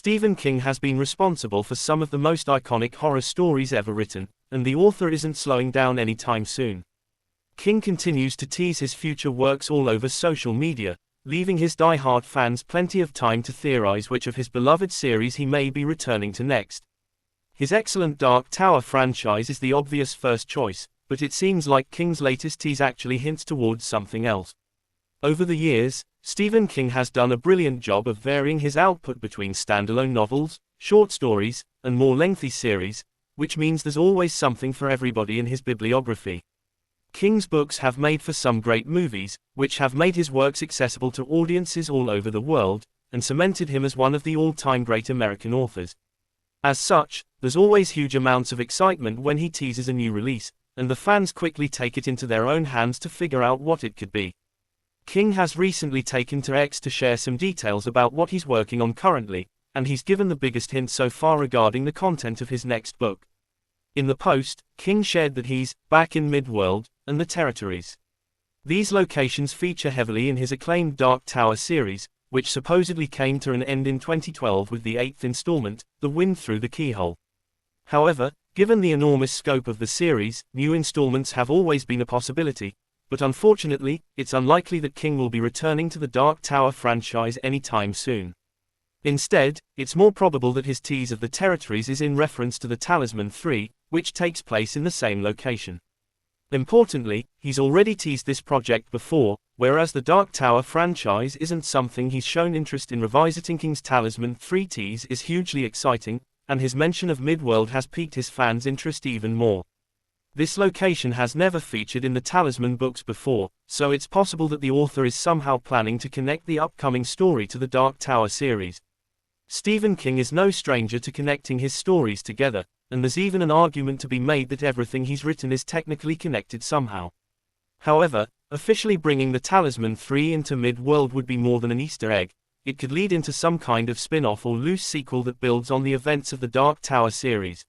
Stephen King has been responsible for some of the most iconic horror stories ever written, and the author isn't slowing down anytime soon. King continues to tease his future works all over social media, leaving his die-hard fans plenty of time to theorize which of his beloved series he may be returning to next. His excellent Dark Tower franchise is the obvious first choice, but it seems like King's latest tease actually hints towards something else. Over the years, Stephen King has done a brilliant job of varying his output between standalone novels, short stories, and more lengthy series, which means there's always something for everybody in his bibliography. King's books have made for some great movies, which have made his works accessible to audiences all over the world, and cemented him as one of the all-time great American authors. As such, there's always huge amounts of excitement when he teases a new release, and the fans quickly take it into their own hands to figure out what it could be. King has recently taken to X to share some details about what he's working on currently, and he's given the biggest hint so far regarding the content of his next book. In the post, King shared that he's back in Midworld and the Territories. These locations feature heavily in his acclaimed Dark Tower series, which supposedly came to an end in 2012 with the 8th installment, The Wind Through the Keyhole. However, given the enormous scope of the series, new installments have always been a possibility, but unfortunately, it's unlikely that King will be returning to the Dark Tower franchise anytime soon. Instead, it's more probable that his tease of the Territories is in reference to the Talisman 3, which takes place in the same location. Importantly, he's already teased this project before, whereas the Dark Tower franchise isn't something he's shown interest in revisiting. King's Talisman 3 tease is hugely exciting, and his mention of Midworld has piqued his fans' interest even more. This location has never featured in the Talisman books before, so it's possible that the author is somehow planning to connect the upcoming story to the Dark Tower series. Stephen King is no stranger to connecting his stories together, and there's even an argument to be made that everything he's written is technically connected somehow. However, officially bringing the Talisman 3 into Midworld would be more than an Easter egg. It could lead into some kind of spin-off or loose sequel that builds on the events of the Dark Tower series.